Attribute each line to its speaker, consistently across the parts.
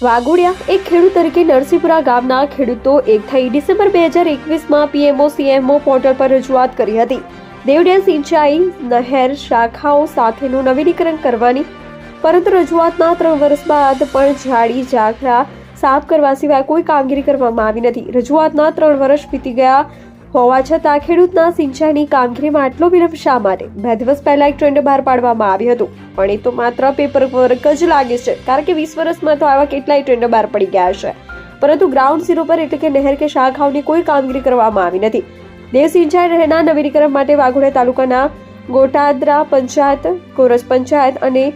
Speaker 1: વાઘોડિયા એક ખેડૂત તરીકે નરસિંહપુરા ગામના ખેડૂતો એક થઈ ડિસેમ્બર 2021માં પીએમઓ સીએમઓ પોર્ટલ પર રજૂઆત કરી હતી. દેવડેમ સિંચાઈ નહેર શાખાઓ સાથેનું નવીનીકરણ કરવાની, પરંતુ રજૂઆતના 3 વર્ષ બાદ પણ ઝાડી ઝાખરા સાફ કરવા સિવાય કોઈ કામગીરી કરવામાં આવી નથી. રજૂઆતના 3 વર્ષ વીતી ગયા હોવા છતાં ખેડૂતના સિંચાઈની કામગીરીમાં આટલો વિલંબ શા માટે? 2 દિવસ પહેલા એક ટેન્ડર બહાર પાડવામાં આવ્યું હતું, પણ એ તો માત્ર પેપર વર્ક જ લાગે છે, કારણ કે 20 વર્ષમાં તો આવા કેટલાય ટેન્ડર બહાર પડી ગયા છે, પરંતુ ગ્રાઉન્ડ ઝીરો પર એટલે કે નહેર કે શાખાઓની કોઈ કામગીરી કરવામાં આવી નથી. દેવ સિંચાઈ નહેરના નવીનીકરણ માટે વાઘોડિયા તાલુકાના ગોટાદરા પંચાયત, કોરસ પંચાયત અને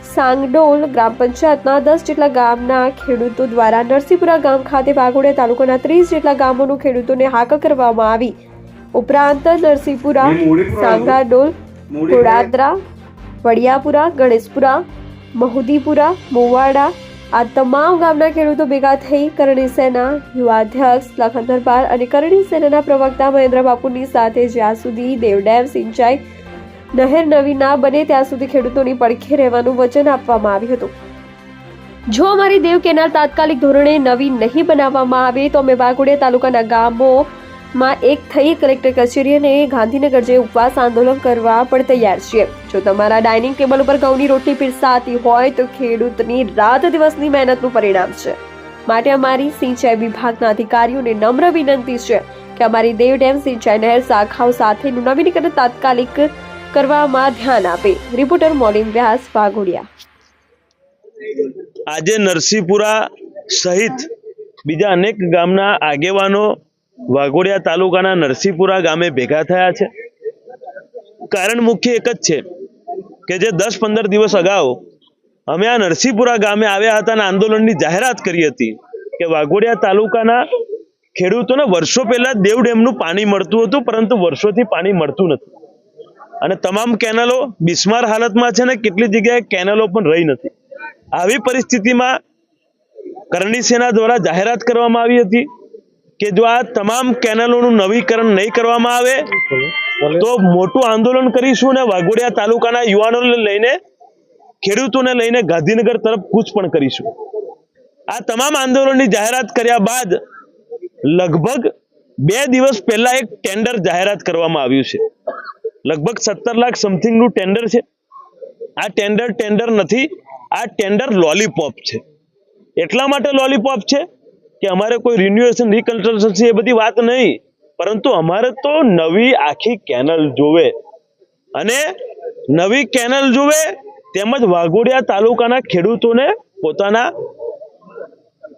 Speaker 1: સાંગડોલ ગ્રામ પંચાયતના 10 જેટલા ગામના ખેડૂતો દ્વારા નરસિંહપુરા ગામ ખાતે વાઘોડિયા તાલુકાના 30 જેટલા ગામોના ખેડૂતોને હાકલ કરવામાં આવી. ઉપરાંત નરસિંહપુરા, સાંગાડોલ, ગોડાદરા, વડિયાપુરા, ગણેશપુરા, મહુદીપુરા, મોવાડા આ તમામ ગામના ખેડૂતો ભેગા થઈ કરણી સેના યુવાધ્યક્ષ લખન દરબાર અને કરણી સેનાના પ્રવક્તા મહેન્દ્ર બાપુની સાથે જ્યાં સુધી દેવડેમ સિંચાઈ નહેર નવી ના બને ત્યાં સુધી ખેડૂતોની પડખે રહેવાનું વચન આપવામાં આવ્યું હતું. જો અમારી દેવ કેનાલ તાત્કાલિક ધોરણે નવી નહીં બનાવવામાં આવે તો અમે વાઘોડિયા તાલુકાના ગામોમાં એક થઈ કલેક્ટર કચેરી અને ગાંધીનગર જે ઉપવાસ આંદોલન કરવા પણ તૈયાર છીએ. જો તમારા ડાઇનિંગ ટેબલ ઉપર ઘઉંની રોટલી પીરસાતી હોય તો ખેડૂતની રાત દિવસની મહેનતનું પરિણામ છે. માટે અમારી સિંચાઈ વિભાગના અધિકારીઓને નમ્ર વિનંતી છે કે અમારી દેવડેમ સિંચાઈ નહેર શાખાઓ સાથેનું નવીનીકરણ તાત્કાલિક કરવામાં ધ્યાન આપે. રિપોર્ટર મોલિન વ્યાસ, વાઘોડિયા.
Speaker 2: આજે નરસિંહપુરા સહિત બીજા અનેક ગામના આગેવાનો વાઘોડિયા તાલુકાના નરસિંહપુરા ગામે ભેગા થયા છે. કારણ મુખ્ય એક જ છે કે જે 10-15 દિવસ અગાઉ અમે આ નરસિંહપુરા ગામે આવ્યા હતા અને આંદોલનની જાહેરાત કરી હતી કે વાઘોડિયા તાલુકાના ખેડૂતોને વર્ષો પહેલા દેવ ડેમનું પાણી મળતું હતું, પરંતુ વર્ષોથી પાણી મળતું નથી અને તમામ કેનલો બિસ્માર હાલતમાં છે ને કેટલી જગ્યાએ કેનલો પણ રહી નથી. આવી પરિસ્થિતિમાં કરણી સેના દ્વારા જાહેરાત કરવામાં આવી હતી કે જો આ તમામ કેનલોનું નવીકરણ નહીં કરવામાં આવે તો મોટું આંદોલન કરીશું ને વાઘોડિયા તાલુકાના યુવાનોને લઈને, ખેડૂતોને લઈને ગાંધીનગર તરફ કૂચ પણ કરીશું. આ તમામ આંદોલનની જાહેરાત કર્યા બાદ લગભગ 2 દિવસ પહેલા એક ટેન્ડર જાહેરાત કરવામાં આવ્યું છે. લગભગ 17 લાખ સમથિંગનું ટેન્ડર છે. આ ટેન્ડર નથી, આ ટેન્ડર લોલીપોપ છે. એટલા માટે લોલીપોપ છે કે અમારે કોઈ રિન્યુએશન, રિકન્સ્ટ્રક્શન એ બધી વાત નહીં, પરંતુ અમારે તો નવી આખી કેનલ જોવે અને નવી કેનલ જોવે, તેમજ વાઘોડિયા તાલુકાના ખેડૂતોને પોતાના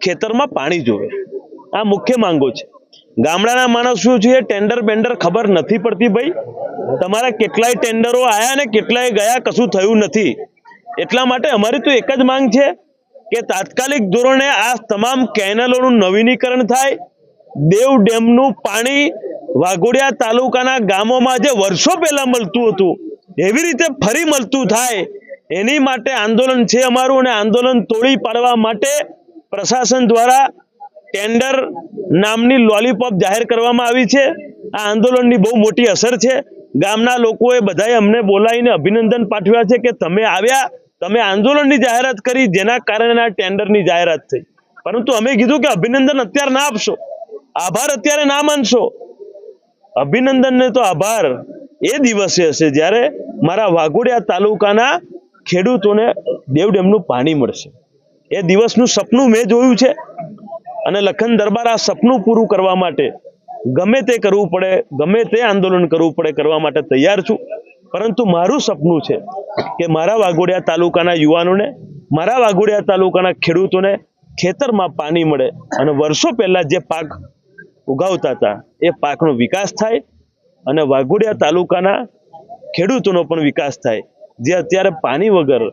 Speaker 2: ખેતરમાં પાણી જોવે. આ મુખ્ય માંગો છે. ગામડાના માણસો છે ટેન્ડર બેન્ડર ખબર નથી પડતી. ભાઈ, તમારા કેટલાય ટેન્ડરો આયા ને કેટલાય ગયા, કશું થયું નથી. એટલા માટે અમારી તો એક જ માંગ છે કે તાત્કાલિક ધોરણે આ તમામ કેનલોનું નવીનીકરણ થાય. દેવ ડેમનું પાણી વાઘોડિયા તાલુકાના ગામોમાં જે વર્ષો પહેલા મળતું હતું એવી રીતે ફરી મળતું થાય, એની માટે આંદોલન છે અમારું. અને આંદોલન તોડી પાડવા માટે પ્રશાસન દ્વારા ટેન્ડર નામની લોલીપોપ જાહેર કરવામાં આવી છે. આ આંદોલનની બહુ મોટી અસર છે. ગામના લોકોએ બધાએ અમને બોલાવીને અભિનંદન પાઠવ્યા છે કે તમે આવ્યા, તમે આંદોલનની જાહેરાત કરી, જેના કારણે આ ટેન્ડરની જાહેરાત થઈ. પરંતુ અમે કીધું કે અભિનંદન અત્યારે ના આપશો, આભાર અત્યારે ના માનશો. અભિનંદનને તો આભાર એ દિવસે હશે જ્યારે મારા વાઘોડિયા તાલુકાના ખેડૂતોને દેવ ડેમનું પાણી મળશે. એ દિવસનું સપનું મેં જોયું છે અને લખન દરબાર આ સપનું પૂરું કરવા માટે ગમે તે કરવું પડે, ગમે તે આંદોલન કરવું પડે, કરવા માટે તૈયાર છું. પરંતુ મારું સપનું છે કે મારા વાઘોડિયા તાલુકાના યુવાનોને, મારા વાઘોડિયા તાલુકાના ખેડૂતોને ખેતરમાં પાણી મળે અને વર્ષો પહેલા જે પાક ઉગાવતા હતા એ પાકનો વિકાસ થાય અને વાઘોડિયા તાલુકાના ખેડૂતોનો પણ વિકાસ થાય, જે અત્યારે પાણી વગર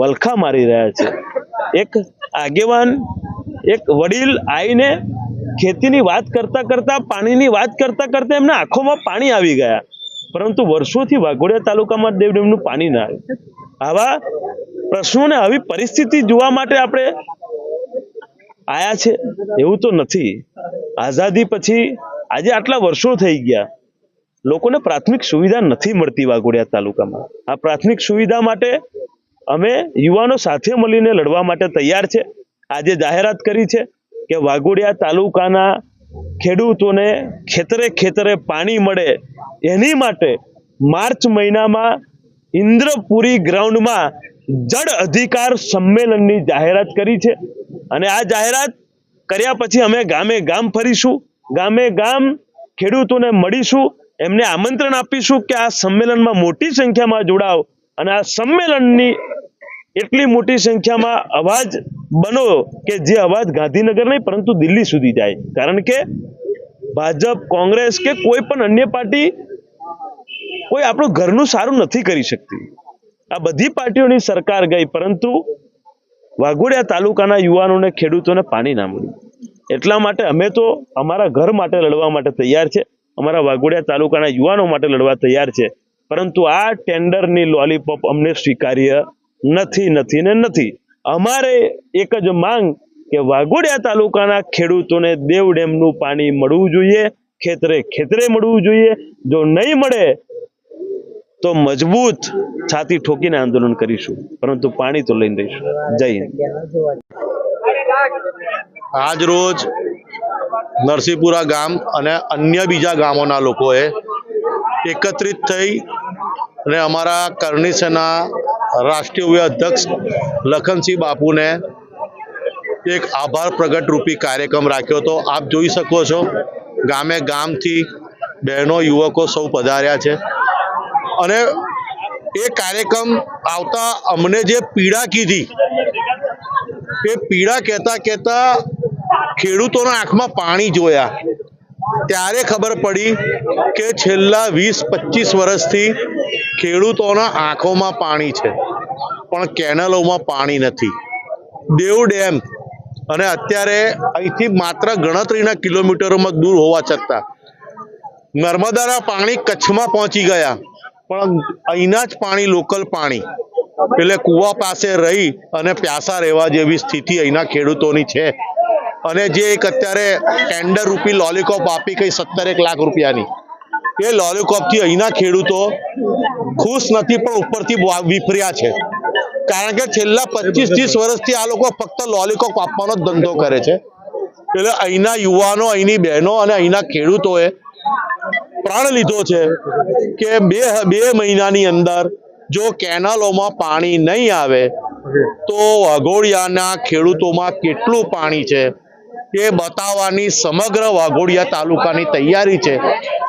Speaker 2: વલખા મારી રહ્યા છે. એક આગેવાન, એક વડીલ આવીને ખેતીની વાત કરતા કરતા, પાણીની વાત કરતા કરતા એમના આંખોમાં પાણી આવી ગયા, પરંતુ વર્ષોથી વાઘોડિયા તાલુકામાં દેવ ડેમનું પાણી ના આવ્યું. આવા પ્રશ્નોને, આવી પરિસ્થિતિ જોવા માટે આપણે આયા છે એવું તો નથી. આઝાદી પછી આજે આટલા વર્ષો થઈ ગયા, લોકોને પ્રાથમિક સુવિધા નથી મળતી વાઘોડિયા તાલુકામાં. આ પ્રાથમિક સુવિધા માટે અમે યુવાનો સાથે મળીને લડવા માટે તૈયાર છે. આજે જાહેરાત કરી છે કે વાઘોડિયા તાલુકાના ખેડૂતોને ખેતરે ખેતરે પાણી મળે એની માટે માર્ચ મહિનામાં ઇન્દ્રપુરી ગ્રાઉન્ડમાં જળ અધિકાર સંમેલનની જાહેરાત કરી છે અને આ જાહેરાત કર્યા પછી અમે ગામે ગામ ફરીશું, ગામે ગામ ખેડૂતોને મળીશું, એમને આમંત્રણ આપીશું કે આ સંમેલનમાં મોટી સંખ્યામાં જોડાવ અને આ સંમેલનની એટલી મોટી સંખ્યામાં અવાજ બનો કે જે અવાજ ગાંધીનગર નહીં પરંતુ દિલ્હી સુધી જાય, કારણ કે ભાજપ, કોંગ્રેસ કે કોઈ પણ અન્ય પાર્ટી કોઈ આપણું ઘરનું સારું નથી કરી શકતી. આ બધી પાર્ટીઓની સરકાર ગઈ પરંતુ વાઘોડિયા તાલુકાના યુવાનોને, ખેડૂતોને પાણી ના મળ્યું. એટલા માટે અમે તો અમારા ઘર માટે લડવા માટે તૈયાર છે, અમારા વાઘોડિયા તાલુકાના યુવાનો માટે લડવા તૈયાર છે, પરંતુ આ ટેન્ડરની લોલીપોપ અમને સ્વીકાર્ય નથી. અમારે એક જ માંગ કે વાઘોડિયા તાલુકાના ખેડૂતોને દેવ ડેમનું પાણી મળવું જોઈએ, ખેતરે ખેતરે મળવું જોઈએ. જો નહીં મળે તો મજબૂત છાતી ઠોકીને આંદોલન કરીશું, પરંતુ પાણી તો લઈને રહીશું. જય હિન્દ.
Speaker 3: આજ રોજ નરસિંહપુરા ગામ અને અન્ય બીજા ગામોના લોકોએ એકત્રિત થઈ અને અમારા કરણી સેના રાષ્ટ્રીય અધ્યક્ષ લખનસિંહ બાપુને એક આભાર પ્રગટ રૂપી કાર્યક્રમ રાખ્યો હતો. આપ જોઈ શકો છો ગામે ગામથી બહેનો, યુવકો સૌ પધાર્યા છે અને એ કાર્યક્રમ આવતા અમને જે પીડા કીધી એ પીડા કહેતા ખેડૂતોના આંખમાં પાણી જોયા ત્યારે ખબર પડી કે છેલ્લા 20-25 વર્ષથી ખેડૂતોના આંખોમાં પાણી છે પણ કેનલોમાં પાણી નથી. દેવ ડેમ અને અત્યારે અહીંથી માત્ર ગણતરીના કિલોમીટરોમાં દૂર હોવા છતાં નર્મદાના પાણી કચ્છમાં પહોંચી ગયા પણ અહીંના જ પાણી, લોકલ પાણી એટલે કૂવા પાસે રહી અને પ્યાસા રહેવા જેવી સ્થિતિ અહીંના ખેડૂતોની છે. અને જે એક અત્યારે ટેન્ડર રૂપી લોલીકોપ આપી કઈ 17 લાખ રૂપિયાની, એ લોલીકોપથી અહીંના ખેડૂતો ખુશ નથી પણ ઉપરથી વિફર્યા છે, કારણ કે છેલ્લા 25-30 વર્ષથી આ લોકો ફક્ત લોલીકોપ આપવાનો જ ધંધો કરે છે. એટલે અહીંના યુવાનો, અહીંની બહેનો અને અહીંના ખેડૂતોએ પ્રણ લીધો છે કે બે મહિનાની અંદર જો કેનાલોમાં પાણી નહીં આવે તો વાઘોડિયાના ખેડૂતોમાં કેટલું પાણી છે એ બતાવવાની સમગ્ર વાઘોડિયા તાલુકાની તૈયારી છે.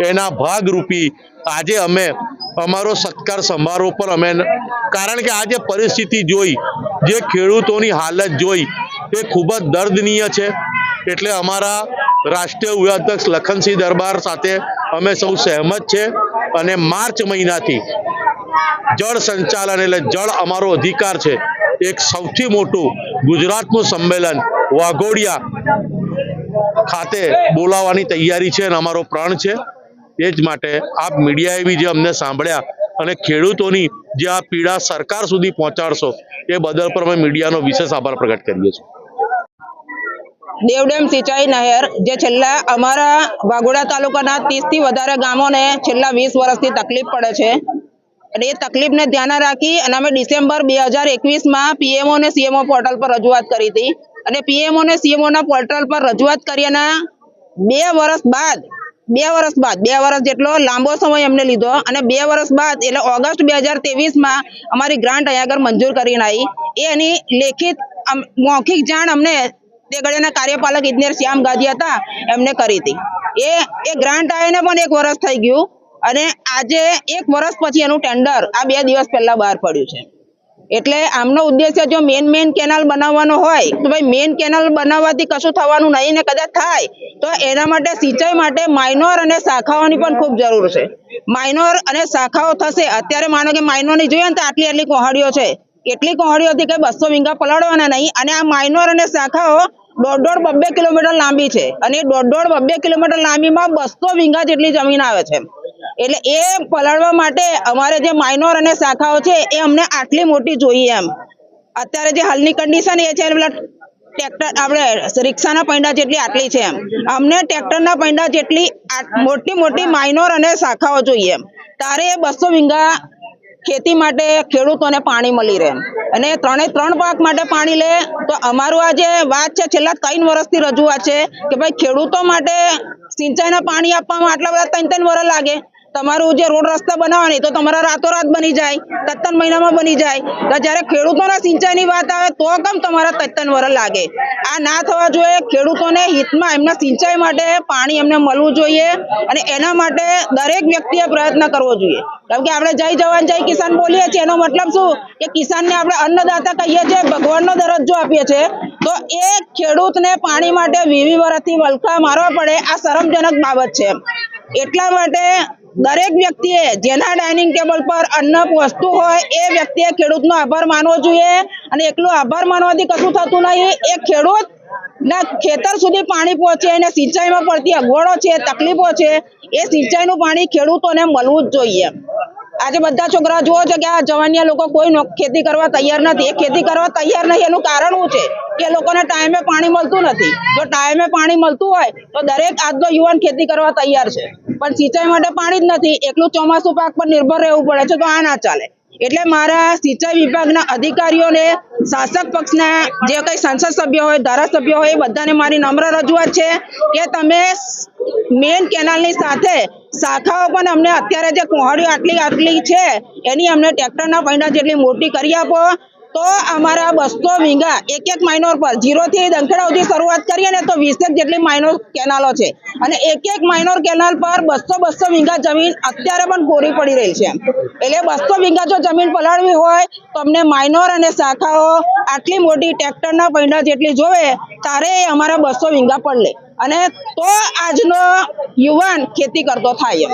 Speaker 3: એના ભાગરૂપી આજે અમે અમારો સત્કાર સમારોહ પર અમે, કારણ કે આજે પરિસ્થિતિ જોઈ, જે ખેડૂતોની હાલત જોઈ એ ખૂબ જ દર્દનીય છે. એટલે અમારા રાષ્ટ્રીય અધ્યક્ષ લખનસિંહ દરબાર સાથે અમે સૌ સહેમત છે અને માર્ચ મહિનાથી જળ સંચાલન એટલે જળ અમારો અધિકાર છે, એક સૌથી મોટું ગુજરાતનું સંમેલન વાઘોડિયા ખાતે બોલાવવાની તૈયારી છે અને અમારો પ્રણ છે. એ જ માટે આપ મીડિયાએ બી જે અમને સાંભળ્યા અને ખેડૂતોની જે આ પીડા સરકાર સુધી પહોંચાડશો એ બદલ પર અમે મીડિયાનો વિશેષ આભાર પ્રગટ કરીએ છીએ.
Speaker 4: દેવડેમ સિંચાઈ નહેર જે છેલ્લા અમારા વાઘોડિયા તાલુકાના 30 થી વધારે ગામોને છેલ્લા 20 વર્ષથી તકલીફ પડે છે અને એ તકલીફને ધ્યાને રાખી અને અમે ડિસેમ્બર 2021માં પીએમઓ અને સીએમઓ પોર્ટલ પર રજૂઆત કરી હતી અને પીએમઓ અને સીએમઓના પોર્ટલ પર રજૂઆત કર્યાના 2 વર્ષ બાદ 2 વર્ષ જેટલો લાંબો સમય અમને લીધો અને 2 વર્ષ બાદ એટલે ઓગસ્ટ 2023માં અમારી ગ્રાન્ટ અહીંયા આગળ મંજૂર કરીને આવી. એની લેખિત મૌખિક જાણ અમને તે ઘડીના કાર્યપાલક ઇજનેર શ્યામ ગાંધી હતા એમને કરી હતી. એ ગ્રાન્ટ આવીને પણ 1 વર્ષ થઈ ગયું અને આજે 1 વર્ષ પછી એનું ટેન્ડર આ 2 દિવસ પહેલા બહાર પડ્યું છે. એટલે આમનો ઉદ્દેશ્ય જો મેન કેનાલ બનાવવાનો હોય તો ભાઈ મેન કેનાલ બનાવવાથી કશું થવાનું નહીં ને કદાચ થાય તો એના માટે સિંચાઈ માટે માઇનોર અને શાખાઓની પણ ખૂબ જરૂર છે. માઇનોર અને શાખાઓ થશે. અત્યારે માનો કે માઇનોરની જોઈએ ને તો આટલી કોહડીઓ છે, એટલી કોહડીઓથી કે 200 વીંગા પલાળવાના નહીં અને આ માઇનોર અને શાખાઓ 1.5-2 કિલોમીટર લાંબી છે અને 1.5-2 કિલોમીટર લાંબીમાં 200 વીંગા જેટલી જમીન આવે છે. એટલે એ પલાળવા માટે અમારે જે માઇનોર અને શાખાઓ છે એ અમને આટલી મોટી જોઈએ એમ. અત્યારે જે હાલની કન્ડિશન એ છે પેલા ટ્રેક્ટર આપણે રિક્ષાના પૈડા જેટલી આટલી છે એમ. અમને ટ્રેક્ટરના પૈડા જેટલી મોટી માઇનોર અને શાખાઓ જોઈએ એમ. તારે 200 વીંગા ખેતી માટે ખેડૂતોને પાણી મળી રહે અને 3 પાક માટે પાણી લે. તો અમારું આ જે વાત છે છેલ્લા 3 વર્ષથી રજૂઆત છે કે ભાઈ ખેડૂતો માટે સિંચાઈના પાણી આપવામાં આટલા બધા 3 વર્ષ લાગે. તમારું જે રોડ રસ્તા બનાવવાની તો તમારા રાતોરાત બની જાય, 3 મહિનામાં બની જાય. તો જ્યારે ખેડૂતોના સિંચાઈની વાત આવે તો કેમ તમારા 3 વર્ષ લાગે? આ ના થવા જોઈએ. ખેડૂતોને હિતમાં એમના સિંચાઈ માટે પાણી એમને મળવું જોઈએ અને એના માટે દરેક વ્યક્તિએ પ્રયત્ન કરવો જોઈએ. કેમ કે આપણે જય જવાન જય કિસાન બોલીએ છીએ, એનો મતલબ શું કે કિસાનને આપણે અન્નદાતા કહીએ છીએ, ભગવાનનો દરજ્જો આપીએ છીએ. તો એ ખેડૂતને પાણી માટે 20 વર્ષથી વલખા મારવા પડે, આ શરમજનક બાબત છે. એટલા માટે દરેક વ્યક્તિએ જેના ડાઇનિંગ ટેબલ પર અન્ન પહોંચતું હોય એ વ્યક્તિએ ખેડૂતનો આભાર માનવો જોઈએ. અને એકલું આભાર માનવાથી કશું થતું નહીં. એ ખેડૂત ના ખેતર સુધી પાણી પહોંચે અને સિંચાઈમાં પડતી અગવડો છે, તકલીફો છે, એ સિંચાઈનું પાણી ખેડૂતોને મળવું જ જોઈએ. આજે બધા છોકરા જુઓ છે કે આ જવાનિયા લોકો કોઈ ખેતી કરવા તૈયાર નથી. એ ખેતી કરવા તૈયાર નહીં એનું કારણ શું છે કે લોકોને ટાઈમે પાણી મળતું નથી. જો ટાઈમે પાણી મળતું હોય તો દરેક આજનો યુવાન ખેતી કરવા તૈયાર છે, પણ સિંચાઈ માટે પાણી જ નથી. એકલું ચોમાસું પાક પર નિર્ભર રહેવું પડે છે, તો આ ના ચાલે. એટલે મારા સિંચાઈ વિભાગના અધિકારીઓને, શાસક પક્ષના જે કઈ સંસદ સભ્ય હોય, ધારાસભ્ય હોય, એ બધાને મારી નમ્ર રજૂઆત છે કે તમે મેઇન કેનાલની સાથે શાખાઓ પણ અમને અત્યારે જે કોહડીઓ આટલી છે એની અમને ટ્રેક્ટરના પૈડા જેટલી મોટી કરી આપો. તો અમારા 200 વીઘા એક માઇનોર પર 0 થી દંખેડા સુધી શરૂઆત કરીએ ને તો 20 જેટલી માઇનોર કેનાલો છે અને એક માઇનોર કેનાલ પર 200 વીઘા જમીન અત્યારે પણ કોરી પડી રહી છે. એટલે 200 વીઘા જો જમીન પલાળવી હોય તો અમને માઇનોર અને શાખાઓ આટલી મોટી ટ્રેક્ટરના પૈડા જેટલી જોવે, તારે અમારા 200 વીઘા પડે અને તો આજનો યુવાન ખેતી કરતો થાય.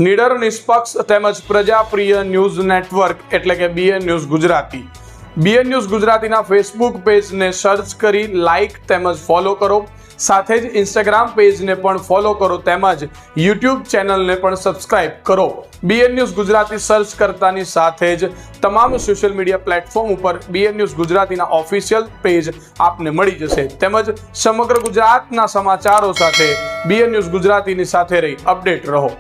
Speaker 5: નિડર, નિષ્પક્ષ તેમજ પ્રજાપ્રિય ન્યૂઝ નેટવર્ક એટલે કે BN news Gujarati. BN news ગુજરાતીના ફેસબુક પેજને સર્ચ કરી લાઇક તેમજ ફોલો કરો. સાથે જ ઇન્સ્ટાગ્રામ પેજને પણ ફોલો કરો તેમજ યુટ્યુબ ચેનલને પણ સબસ્ક્રાઇબ કરો. BN ન્યૂઝ ગુજરાતી સર્ચ કરતાની સાથે જ તમામ સોશિયલ મીડિયા પ્લેટફોર્મ ઉપર BN ન્યૂઝ ગુજરાતીના ઓફિશિયલ પેજ આપને મળી જશે. તેમજ સમગ્ર ગુજરાતના સમાચારો સાથે BN ન્યૂઝ ગુજરાતીની સાથે રહી અપડેટ રહો.